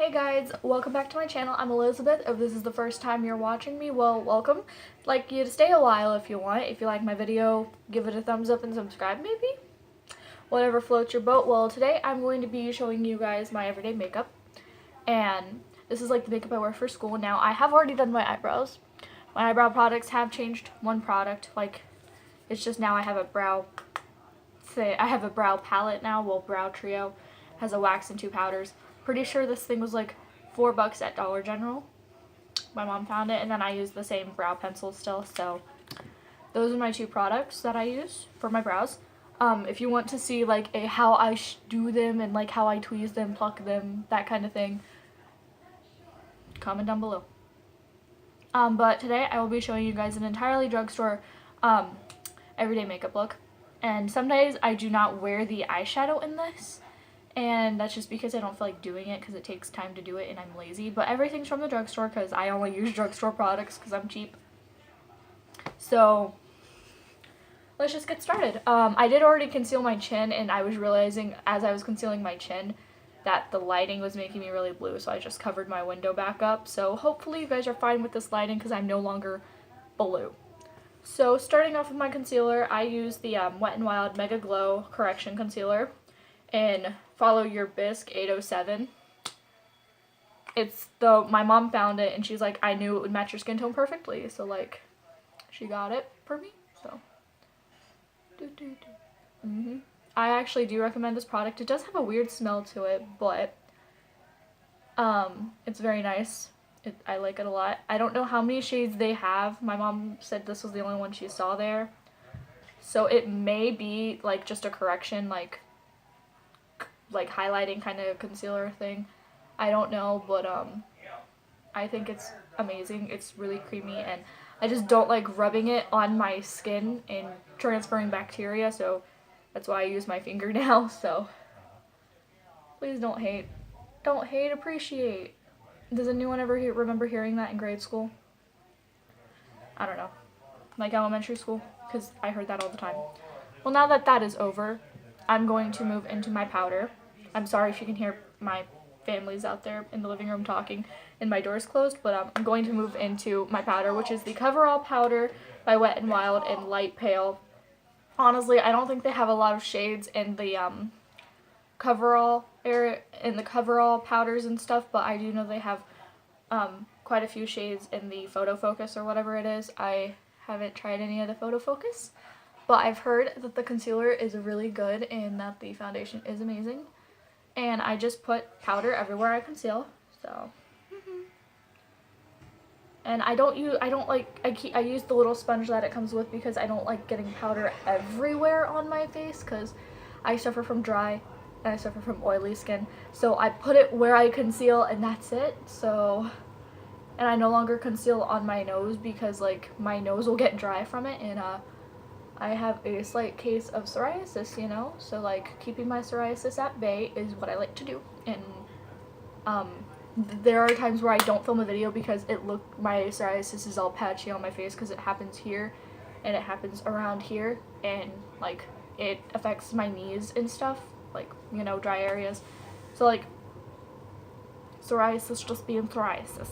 Hey guys, welcome back to my channel. I'm Elizabeth. If this is the first time you're watching me, well, welcome. I'd like you to stay a while if you want. If you like my video, give it a thumbs up and subscribe maybe. Whatever floats your boat. Well, today I'm going to be showing you guys my everyday makeup. And this is like the makeup I wear for school. Now, I have already done my eyebrows. My eyebrow products have changed. One product, like, it's just now I have a brow palette now. Well, brow trio has a wax and 2 powders. Pretty sure this thing was like $4 at Dollar General. My mom found it, and then I use the same brow pencil still. So those are my 2 products that I use for my brows. If you want to see like how I do them and like how I tweeze them, pluck them, that kind of thing, comment down below. But today I will be showing you guys an entirely drugstore everyday makeup look. And some days I do not wear the eyeshadow in this. And that's just because I don't feel like doing it because it takes time to do it and I'm lazy. But everything's from the drugstore because I only use drugstore products because I'm cheap. So let's just get started. I did already conceal my chin, and I was realizing as I was concealing my chin that the lighting was making me really blue, so I just covered my window back up. So hopefully you guys are fine with this lighting because I'm no longer blue. So starting off with my concealer, I use the Wet n Wild Mega Glow Correction Concealer in Follow Your Bisque 807. My mom found it and she's like, I knew it would match your skin tone perfectly, so like she got it for me. So I actually do recommend this product. It does have a weird smell to it, but it's very nice. I like it a lot. I don't know how many shades they have. My mom said this was the only one she saw there, so it may be like just a correction, like highlighting kind of concealer thing. I don't know, but I think it's amazing. It's really creamy, and I just don't like rubbing it on my skin and transferring bacteria, so that's why I use my finger now. So please don't hate. Don't hate, appreciate. Does anyone ever remember hearing that in grade school? I don't know. Like elementary school? Because I heard that all the time. Well, now that that is over, I'm going to move into my powder. I'm sorry if you can hear my families out there in the living room talking and my door's closed, but I'm going to move into my powder, which is the Coverall powder by Wet n Wild in Light Pale. Honestly, I don't think they have a lot of shades in the Coverall area, in the Coverall powders and stuff, but I do know they have quite a few shades in the Photo Focus or whatever it is. I haven't tried any of the Photo Focus, but I've heard that the concealer is really good and that the foundation is amazing. And I just put powder everywhere I conceal, so. And I use the little sponge that it comes with because I don't like getting powder everywhere on my face because I suffer from dry and I suffer from oily skin. So I put it where I conceal and that's it. So, and I no longer conceal on my nose because like my nose will get dry from it, and I have a slight case of psoriasis, you know, so like keeping my psoriasis at bay is what I like to do. And there are times where I don't film a video because my psoriasis is all patchy on my face because it happens here and it happens around here, and like it affects my knees and stuff, like, you know, dry areas. So like psoriasis just being psoriasis.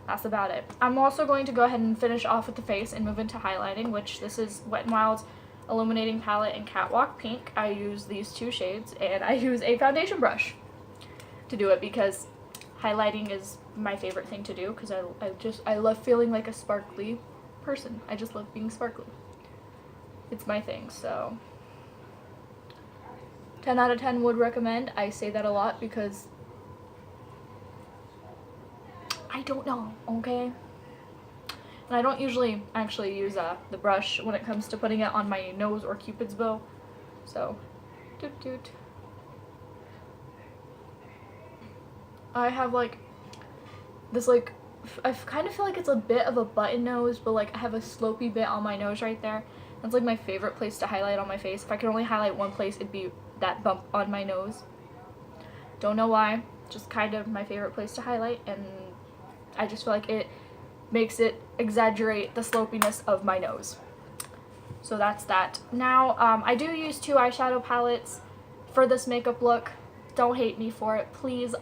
That's about it. I'm also going to go ahead and finish off with the face and move into highlighting, which this is Wet n Wild's Illuminating Palette in Catwalk Pink. I use these 2 shades, and I use a foundation brush to do it because highlighting is my favorite thing to do because I love feeling like a sparkly person. I just love being sparkly. It's my thing, so 10 out of 10 would recommend. I say that a lot because I don't know, okay? And I don't usually actually use the brush when it comes to putting it on my nose or Cupid's bow. So, doot doot. I have like this, like, I kind of feel like it's a bit of a button nose, but like I have a slopey bit on my nose right there. That's like my favorite place to highlight on my face. If I could only highlight one place, it'd be that bump on my nose. Don't know why, just kind of my favorite place to highlight, and I just feel like it makes it exaggerate the slopiness of my nose. So that's that. Now, I do use 2 eyeshadow palettes for this makeup look. Don't hate me for it, please.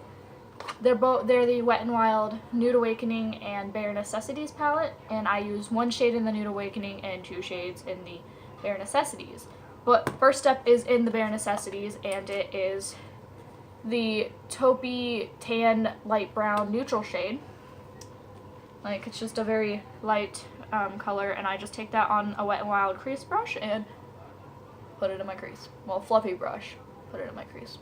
They're the Wet n Wild Nude Awakening and Bare Necessities palette, and I use 1 shade in the Nude Awakening and 2 shades in the Bare Necessities. But first step is in the Bare Necessities, and it is the taupey tan light brown neutral shade. Like, it's just a very light color, and I just take that on a Wet n Wild crease brush and put it in my crease. Well, fluffy brush, put it in my crease.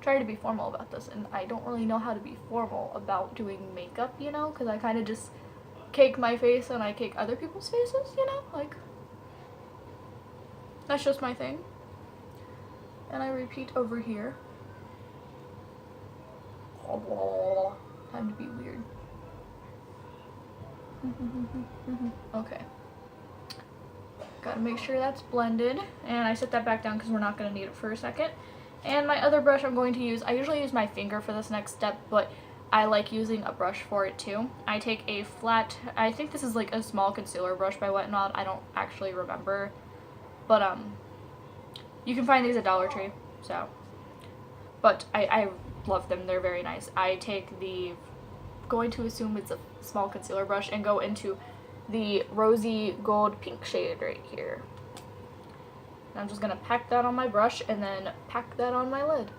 Try to be formal about this, and I don't really know how to be formal about doing makeup, you know, because I kind of just cake my face and I cake other people's faces, you know, like, that's just my thing. And I repeat over here. Time to be weird. Okay. Gotta make sure that's blended, and I set that back down because we're not gonna need it for a second. And my other brush I'm going to use, I usually use my finger for this next step, but I like using a brush for it too. I take a flat, I think this is like a small concealer brush by Wet n Wild, I don't actually remember, but you can find these at Dollar Tree, so, but I love them, they're very nice. I take the, going to assume it's a small concealer brush, and go into the rosy gold pink shade right here. I'm just going to pack that on my brush and then pack that on my lid.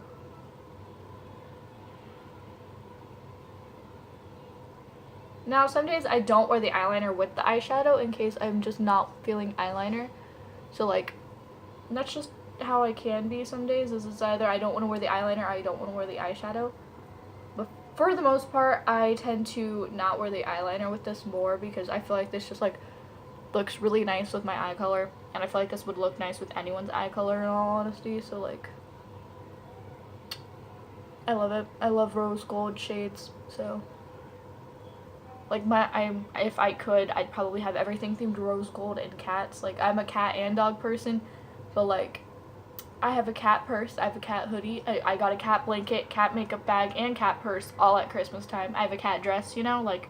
Now, some days I don't wear the eyeliner with the eyeshadow in case I'm just not feeling eyeliner. So, like, that's just how I can be some days, is it's either I don't want to wear the eyeliner or I don't want to wear the eyeshadow. But for the most part, I tend to not wear the eyeliner with this more because I feel like this just, like, looks really nice with my eye color, and I feel like this would look nice with anyone's eye color in all honesty, so like, I love it. I love rose gold shades, so like if I could, I'd probably have everything themed rose gold and cats. Like, I'm a cat and dog person, but like, I have a cat purse, I have a cat hoodie, I got a cat blanket, cat makeup bag, and cat purse all at Christmas time. I have a cat dress, you know, like,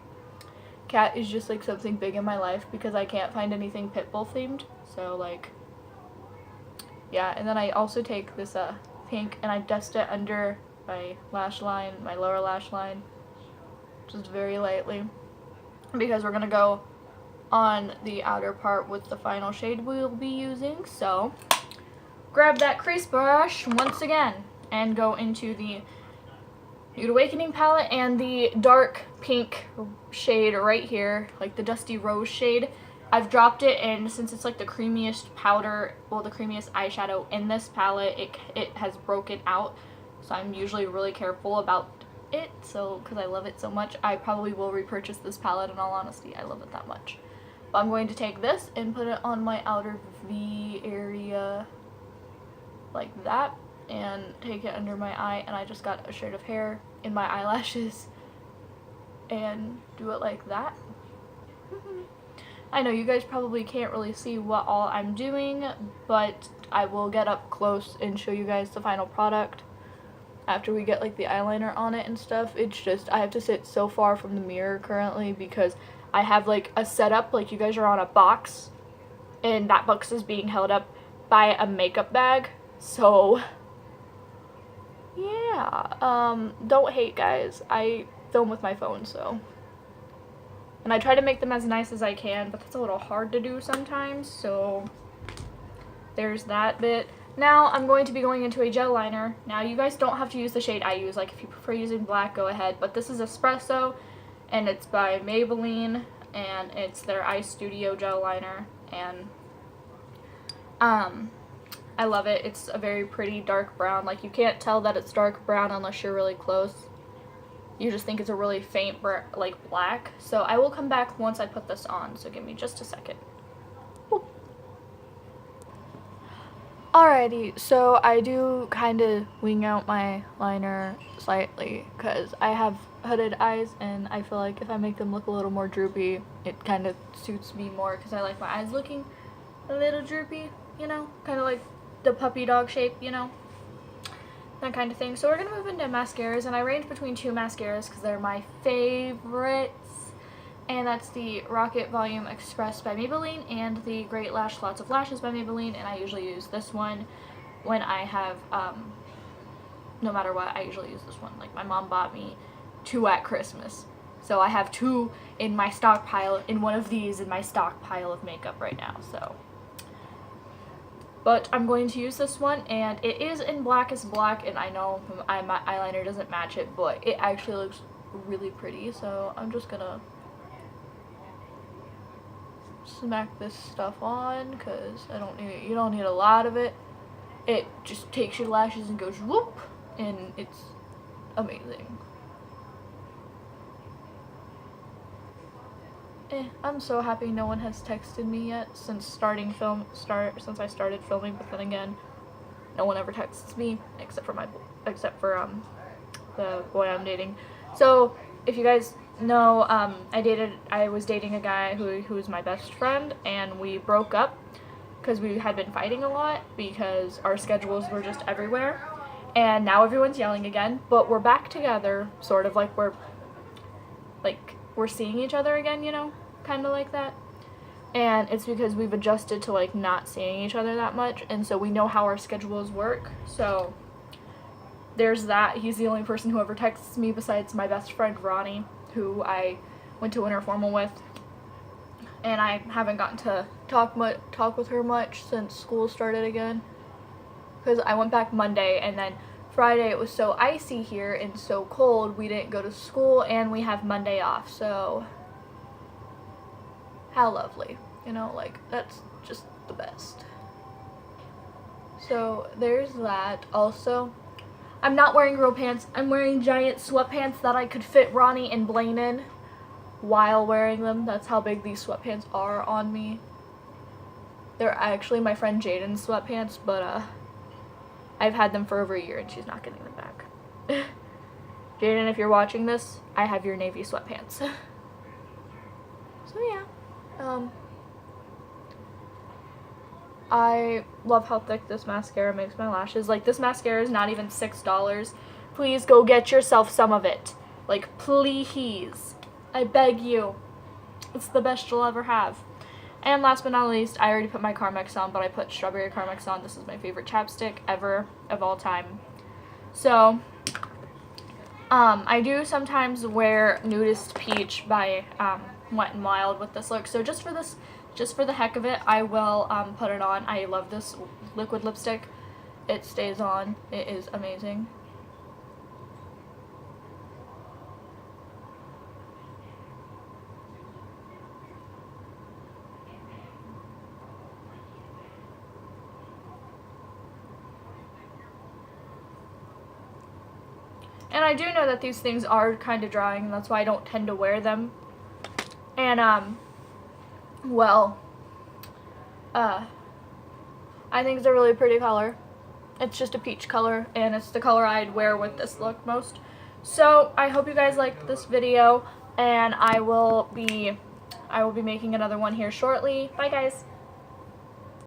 cat is just like something big in my life because I can't find anything Pitbull themed, so like, yeah. And then I also take this pink and I dust it under my lash line, my lower lash line, just very lightly, because we're gonna go on the outer part with the final shade we'll be using. So grab that crease brush once again and go into the Nude Awakening palette and the dark pink shade right here, like the dusty rose shade. I've dropped it in, since it's like the creamiest powder, well, the creamiest eyeshadow in this palette, it has broken out, so I'm usually really careful about it, so because I love it so much. I probably will repurchase this palette in all honesty, I love it that much. But I'm going to take this and put it on my outer V area like that, and take it under my eye, and I just got a shade of hair in my eyelashes and do it like that. I know you guys probably can't really see what all I'm doing, but I will get up close and show you guys the final product after we get like the eyeliner on it and stuff. It's just, I have to sit so far from the mirror currently because I have like a setup, like you guys are on a box and that box is being held up by a makeup bag, so yeah, don't hate, guys. I film with my phone, so. And I try to make them as nice as I can, but that's a little hard to do sometimes, so there's that bit. Now, I'm going to be going into a gel liner. Now, you guys don't have to use the shade I use. Like, if you prefer using black, go ahead. But this is Espresso, and it's by Maybelline, and it's their Eye Studio gel liner, and I love it. It's a very pretty dark brown. Like, you can't tell that it's dark brown unless you're really close. You just think it's a really faint, like, black. So I will come back once I put this on, so give me just a second. Woo. Alrighty, so I do kind of wing out my liner slightly because I have hooded eyes, and I feel like if I make them look a little more droopy, it kind of suits me more because I like my eyes looking a little droopy, you know, kind of like the puppy dog shape, you know, that kind of thing. So we're going to move into mascaras, and I range between 2 mascaras because they're my favorites, and that's the Rocket Volume Express by Maybelline and the Great Lash Lots of Lashes by Maybelline, and I usually use this one when I have, no matter what, I usually use this one. Like, my mom bought me 2 at Christmas. So I have 2 in my stockpile, in one of these in my stockpile of makeup right now, so. But I'm going to use this one, and it is in Blackest Black, and I know my eyeliner doesn't match it, but it actually looks really pretty, so I'm just gonna smack this stuff on, because you don't need a lot of it. It just takes your lashes and goes whoop, and it's amazing. I'm so happy no one has texted me yet since since I started filming, but then again, no one ever texts me except for the boy I'm dating. So if you guys know, I was dating a guy who was my best friend, and we broke up because we had been fighting a lot because our schedules were just everywhere, and now everyone's yelling again, but we're back together, sort of like we're seeing each other again, you know, kind of like that. And it's because we've adjusted to like not seeing each other that much, and so we know how our schedules work. So there's that. He's the only person who ever texts me besides my best friend Ronnie, who I went to winter formal with, and I haven't gotten to talk with her much since school started again, because I went back Monday, and then Friday it was so icy here and so cold we didn't go to school, and we have Monday off, so how lovely, you know, like that's just the best. So there's that. Also, I'm not wearing real pants. I'm wearing giant sweatpants that I could fit Ronnie and Blaine in while wearing them. That's how big these sweatpants are on me. They're actually my friend Jaden's sweatpants, but I've had them for over a year and she's not getting them back. Jaden, if you're watching this, I have your navy sweatpants. So yeah. I love how thick this mascara makes my lashes. Like, this mascara is not even $6. Please go get yourself some of it. Like, please. I beg you. It's the best you'll ever have. And last but not least, I already put my Carmex on, but I put Strawberry Carmex on. This is my favorite chapstick ever, of all time. So, I do sometimes wear Nudist Peach by Wet n Wild with this look. So just for the heck of it, I will put it on. I love this liquid lipstick. It stays on. It is amazing. And I do know that these things are kind of drying, and that's why I don't tend to wear them. And, well, I think it's a really pretty color. It's just a peach color, and it's the color I'd wear with this look most. So, I hope you guys liked this video, and I will be making another one here shortly. Bye, guys!